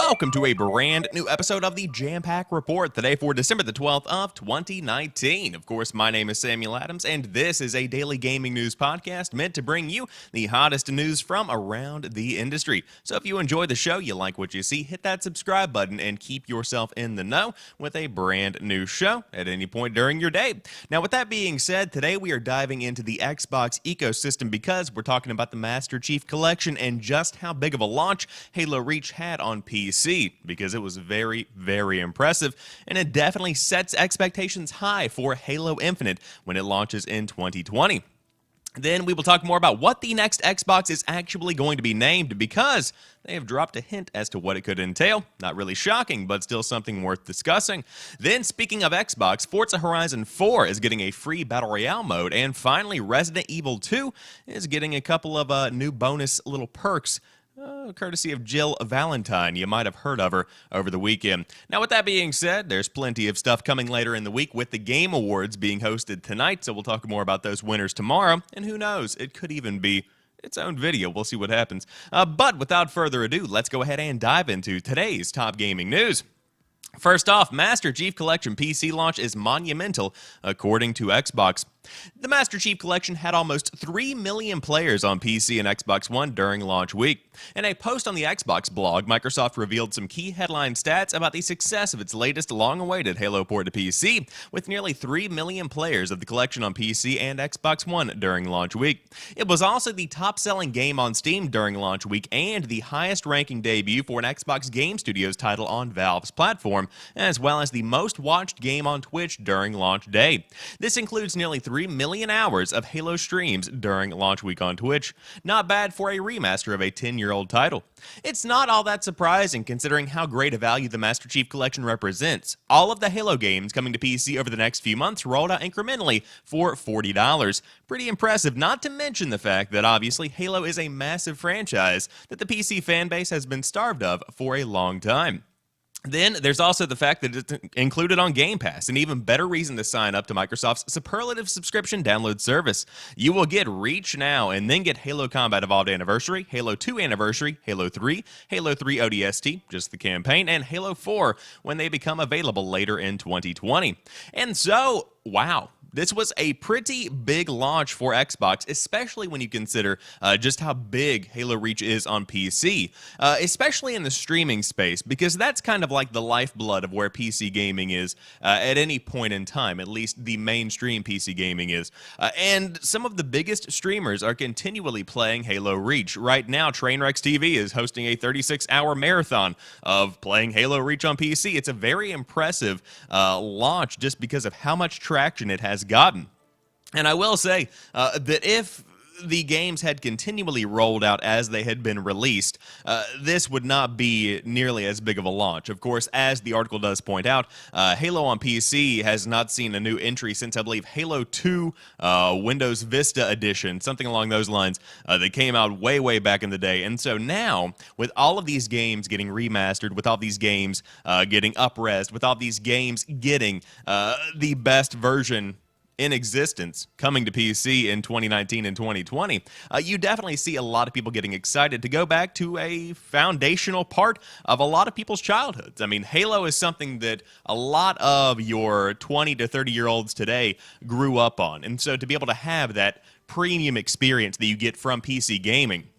welcome to a brand new episode of the Jampack Report, today for December the 12th of 2019. Of course, my name is Samuel Adams, and this is a daily gaming news podcast meant to bring you the hottest news from around the industry. So if you enjoy the show, you like what you see, hit that subscribe button and keep yourself in the know with a brand new show at any point during your day. Now, with that being said, today we are diving into the Xbox ecosystem because we're talking about the Master Chief Collection and just how big of a launch Halo Reach had on PC, because it was very, very impressive, and it definitely sets expectations high for Halo Infinite when it launches in 2020. Then we will talk more about what the next Xbox is actually going to be named, because they have dropped a hint as to what it could entail. Not really shocking, but still something worth discussing. Then, speaking of Xbox, Forza Horizon 4 is getting a free Battle Royale mode, and finally, Resident Evil 2 is getting a couple of new bonus little perks, courtesy of Jill Valentine. You might have heard of her over the weekend. Now, with that being said, there's plenty of stuff coming later in the week with the Game Awards being hosted tonight, so we'll talk more about those winners tomorrow, and who knows, it could even be its own video. We'll see what happens. But without further ado, let's go ahead and dive into today's top gaming news. First off, Master Chief Collection PC launch is monumental, according to Xbox. The Master Chief Collection had almost 3 million players on PC and Xbox One during launch week. In a post on the Xbox blog, Microsoft revealed some key headline stats about the success of its latest long-awaited Halo port to PC, with nearly 3 million players of the collection on PC and Xbox One during launch week. It was also the top-selling game on Steam during launch week and the highest-ranking debut for an Xbox Game Studios title on Valve's platform, as well as the most-watched game on Twitch during launch day. This includes nearly 3 million hours of Halo streams during launch week on Twitch. Not bad for a remaster of a 10-year-old title. It's not all that surprising considering how great a value the Master Chief Collection represents. All of the Halo games coming to PC over the next few months rolled out incrementally for $40. Pretty impressive, not to mention the fact that obviously Halo is a massive franchise that the PC fanbase has been starved of for a long time. Then there's also the fact that it's included on Game Pass, an even better reason to sign up to Microsoft's superlative subscription download service. You will get Reach now and then get Halo Combat Evolved Anniversary, Halo 2 Anniversary, Halo 3 ODST, just the campaign, and Halo 4 when they become available later in 2020. And so, wow. This was a pretty big launch for Xbox, especially when you consider just how big Halo Reach is on PC, especially in the streaming space, because that's kind of like the lifeblood of where PC gaming is at any point in time, at least the mainstream PC gaming is. And some of the biggest streamers are continually playing Halo Reach. Right now, Trainwrecks TV is hosting a 36-hour marathon of playing Halo Reach on PC. It's a very impressive launch just because of how much traction it has gotten. And I will say that if the games had continually rolled out as they had been released, this would not be nearly as big of a launch. Of course, as the article does point out, Halo on PC has not seen a new entry since, I believe, Halo 2 Windows Vista Edition, something along those lines, that came out way, way back in the day. And so now, with all of these games getting remastered, with all these games getting up-resed, with all these games getting the best version in existence coming to PC in 2019 and 2020, you definitely see a lot of people getting excited to go back to a foundational part of a lot of people's childhoods. I mean, Halo is something that a lot of your 20 to 30-year-olds today grew up on. And so to be able to have that premium experience that you get from PC gaming,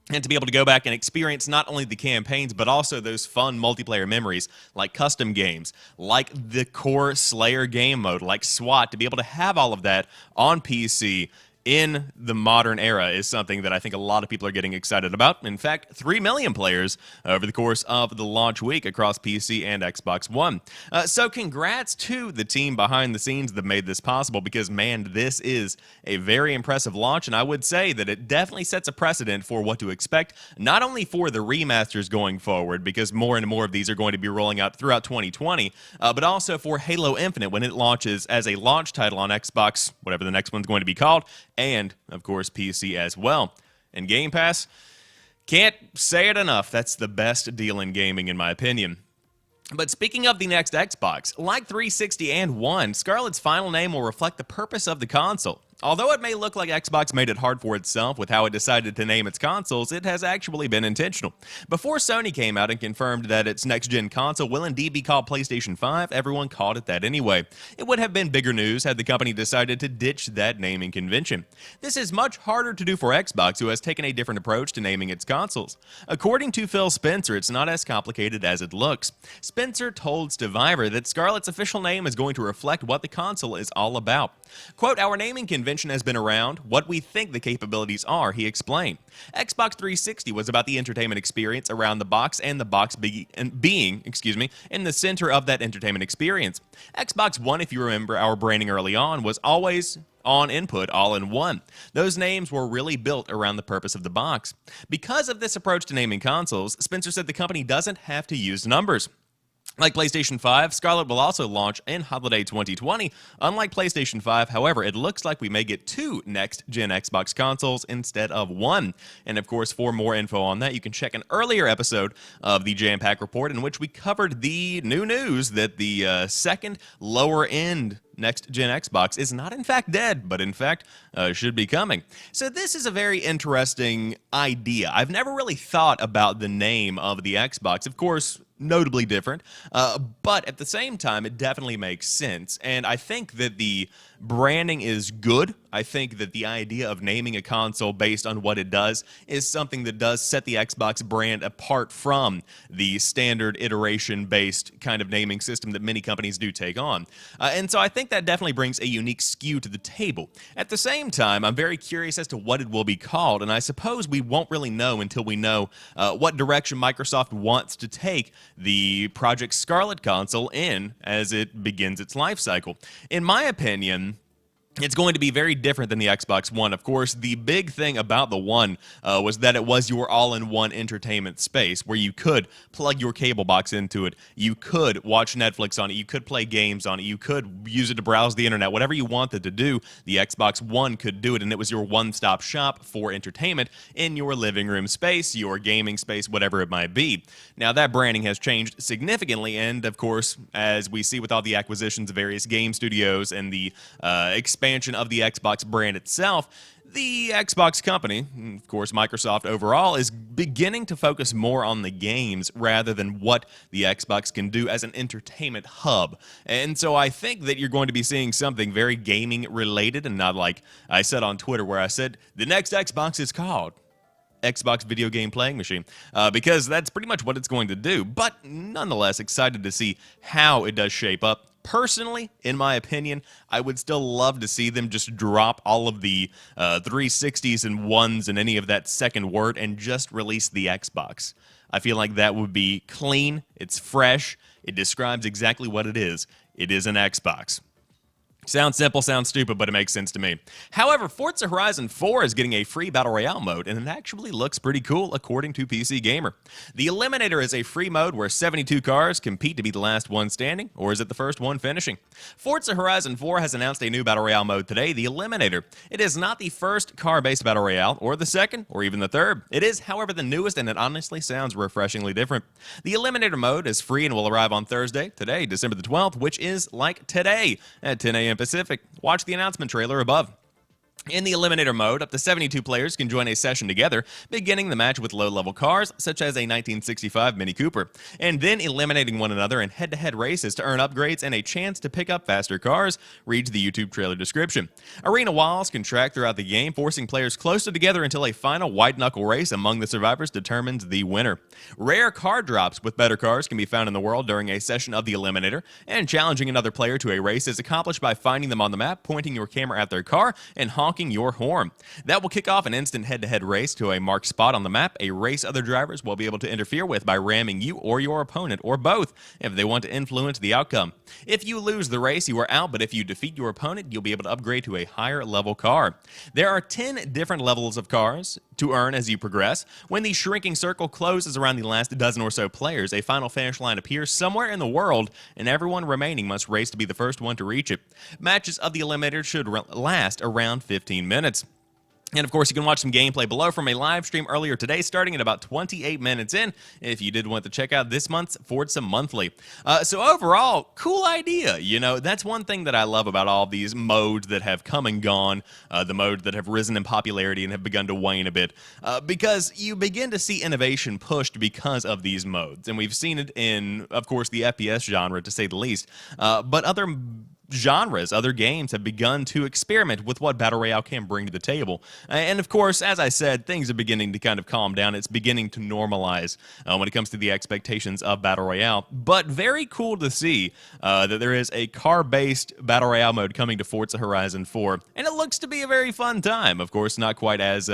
and to be able to go back and experience not only the campaigns, but also those fun multiplayer memories, like custom games, like the core Slayer game mode, like SWAT, to be able to have all of that on PC in the modern era is something that I think a lot of people are getting excited about. In fact, 3 million players over the course of the launch week across PC and Xbox One. So congrats to the team behind the scenes that made this possible, because, man, this is a very impressive launch, and I would say that it definitely sets a precedent for what to expect, not only for the remasters going forward, because more and more of these are going to be rolling out throughout 2020, but also for Halo Infinite when it launches as a launch title on Xbox, whatever the next one's going to be called, and, of course, PC as well. And Game Pass, can't say it enough, that's the best deal in gaming, in my opinion. But speaking of the next Xbox, like 360 and One, Scarlett's final name will reflect the purpose of the console. Although it may look like Xbox made it hard for itself with how it decided to name its consoles, it has actually been intentional. Before Sony came out and confirmed that its next-gen console will indeed be called PlayStation 5, everyone called it that anyway. It would have been bigger news had the company decided to ditch that naming convention. This is much harder to do for Xbox, who has taken a different approach to naming its consoles. According to Phil Spencer, it's not as complicated as it looks. Spencer told Survivor that Scarlett's official name is going to reflect what the console is all about. Quote, "Our naming convention has been around what we think the capabilities are," he explained. Xbox 360 was about the entertainment experience around the box and the box being in the center of that entertainment experience. Xbox One, if you remember our branding early on, was always on input all in one. Those names were really built around the purpose of the box. Because of this approach to naming consoles, Spencer said the company doesn't have to use numbers. Like PlayStation 5, Scarlett will also launch in holiday 2020. Unlike PlayStation 5, however, it looks like we may get 2 next-gen Xbox consoles instead of 1. And of course, for more info on that, you can check an earlier episode of the Jampack Report in which we covered the new news that the second lower-end next-gen Xbox is not in fact dead, but in fact should be coming. So this is a very interesting idea. I've never really thought about the name of the Xbox. Of course, notably different, but at the same time, it definitely makes sense. And I think that the branding is good. I think that the idea of naming a console based on what it does is something that does set the Xbox brand apart from the standard iteration-based kind of naming system that many companies do take on. And so I think that definitely brings a unique skew to the table. At the same time, I'm very curious as to what it will be called, and I suppose we won't really know until we know what direction Microsoft wants to take the Project Scarlett console in as it begins its life cycle. In my opinion, it's going to be very different than the Xbox One. Of course, the big thing about the One was that it was your all-in-one entertainment space where you could plug your cable box into it, you could watch Netflix on it, you could play games on it, you could use it to browse the internet. Whatever you wanted to do, the Xbox One could do it, and it was your one-stop shop for entertainment in your living room space, your gaming space, whatever it might be. Now, that branding has changed significantly, and of course, as we see with all the acquisitions of various game studios and the expansion of the Xbox brand itself, the Xbox company, of course Microsoft overall, is beginning to focus more on the games rather than what the Xbox can do as an entertainment hub. And so I think that you're going to be seeing something very gaming related and not like I said on Twitter where I said the next Xbox is called Xbox video game playing machine, because that's pretty much what it's going to do. But nonetheless, excited to see how it does shape up. Personally, in my opinion, I would still love to see them just drop all of the 360s and ones and any of that second word and just release the Xbox. I feel like that would be clean, it's fresh, it describes exactly what it is. It is an Xbox. Sounds simple, sounds stupid, but it makes sense to me. However, Forza Horizon 4 is getting a free Battle Royale mode, and it actually looks pretty cool, according to PC Gamer. The Eliminator is a free mode where 72 cars compete to be the last one standing, or is it the first one finishing? Forza Horizon 4 has announced a new Battle Royale mode today, the Eliminator. It is not the first car-based Battle Royale, or the second, or even the third. It is, however, the newest, and it honestly sounds refreshingly different. The Eliminator mode is free and will arrive on Thursday, today, December the 12th, which is like today, at 10 a.m. Pacific. Watch the announcement trailer above. In the Eliminator mode, up to 72 players can join a session together, beginning the match with low-level cars, such as a 1965 Mini Cooper, and then eliminating one another in head-to-head races to earn upgrades and a chance to pick up faster cars, reads the YouTube trailer description. Arena walls can track throughout the game, forcing players closer together until a final white-knuckle race among the survivors determines the winner. Rare car drops with better cars can be found in the world during a session of the Eliminator, and challenging another player to a race is accomplished by finding them on the map, pointing your camera at their car, and honking your horn. That will kick off an instant head-to-head race to a marked spot on the map, a race other drivers will be able to interfere with by ramming you or your opponent, or both, if they want to influence the outcome. If you lose the race, you are out, but if you defeat your opponent, you'll be able to upgrade to a higher level car. There are 10 different levels of cars to earn as you progress. When the shrinking circle closes around the last dozen or so players, a final finish line appears somewhere in the world, and everyone remaining must race to be the first one to reach it. Matches of the Eliminator should last around 15 minutes. And of course, you can watch some gameplay below from a live stream earlier today, starting at about 28 minutes in, if you did want to check out this month's Forza Monthly. So overall, cool idea. You know, that's one thing that I love about all these modes that have come and gone, the modes that have risen in popularity and have begun to wane a bit, because you begin to see innovation pushed because of these modes. And we've seen it in, of course, the FPS genre, to say the least, but other genres, other games have begun to experiment with what Battle Royale can bring to the table. And of course, as I said, things are beginning to kind of calm down. It's beginning to normalize when it comes to the expectations of Battle Royale. But very cool to see that there is a car-based Battle Royale mode coming to Forza Horizon 4. And it looks to be a very fun time. Of course, not quite as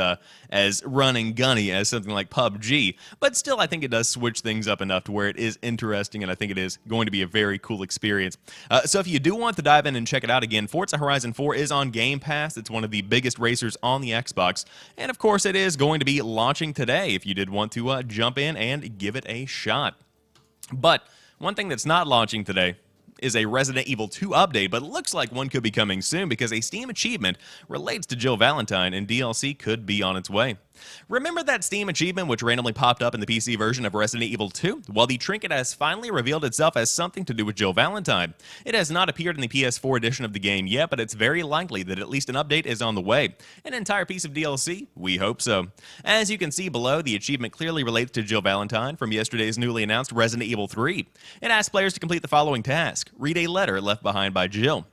run and gunny as something like PUBG, but still I think it does switch things up enough to where it is interesting, and I think it is going to be a very cool experience. So if you do want to dive in and check it out again, Forza Horizon 4 is on Game Pass. It's one of the biggest racers on the Xbox, and of course it is going to be launching today if you did want to jump in and give it a shot. But one thing that's not launching today is a Resident Evil 2 update, but it looks like one could be coming soon because a Steam achievement relates to Jill Valentine, and DLC could be on its way. Remember that Steam achievement which randomly popped up in the PC version of Resident Evil 2? Well, the trinket has finally revealed itself as something to do with Jill Valentine. It has not appeared in the PS4 edition of the game yet, but it's very likely that at least an update is on the way. An entire piece of DLC? We hope so. As you can see below, the achievement clearly relates to Jill Valentine from yesterday's newly announced Resident Evil 3. It asks players to complete the following task: read a letter left behind by Jill.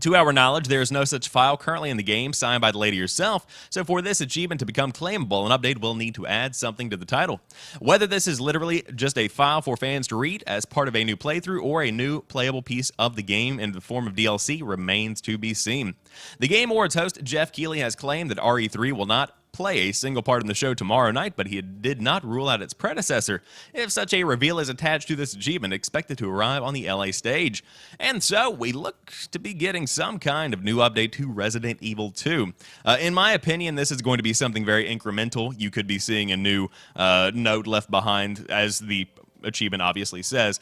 To our knowledge, there is no such file currently in the game signed by the lady herself, so for this achievement to become claimable, an update will need to add something to the title. Whether this is literally just a file for fans to read as part of a new playthrough or a new playable piece of the game in the form of DLC remains to be seen. The Game Awards host Jeff Keighley has claimed that RE3 will not play a single part in the show tomorrow night, but he did not rule out its predecessor. If such a reveal is attached to this achievement, expected to arrive on the LA stage. And so, we look to be getting some kind of new update to Resident Evil 2. In my opinion, this is going to be something very incremental. You could be seeing a new note left behind, as the achievement obviously says,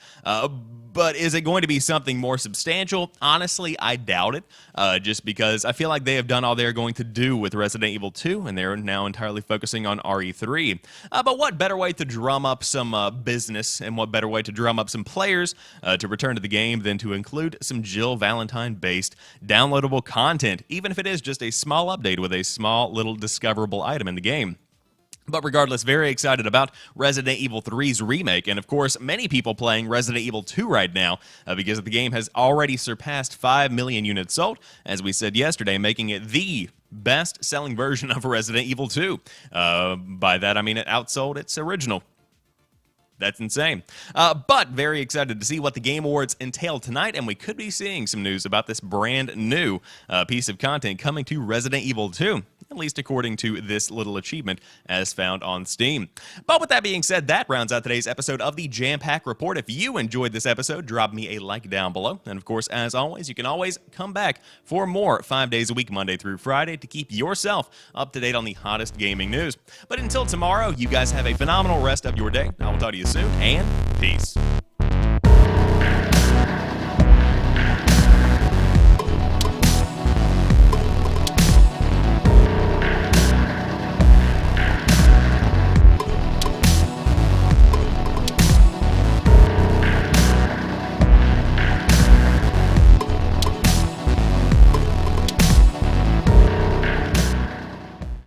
but is it going to be something more substantial? Honestly, I doubt it, just because I feel like they have done all they're going to do with Resident Evil 2, and they're now entirely focusing on RE3. But what better way to drum up some business, and what better way to drum up some players to return to the game than to include some Jill Valentine-based downloadable content, even if it is just a small update with a small little discoverable item in the game. But regardless, very excited about Resident Evil 3's remake, and of course, many people playing Resident Evil 2 right now, because the game has already surpassed 5 million units sold, as we said yesterday, making it the best-selling version of Resident Evil 2. By that, I mean it outsold its original. That's insane. But very excited to see what the Game Awards entail tonight, and we could be seeing some news about this brand new piece of content coming to Resident Evil 2, at least according to this little achievement as found on Steam. But with that being said, that rounds out today's episode of the Jampack Report. If you enjoyed this episode, drop me a like down below. And of course, as always, you can always come back for more 5 days a week, Monday through Friday, to keep yourself up to date on the hottest gaming news. But until tomorrow, you guys have a phenomenal rest of your day. I will talk to you soon, and peace.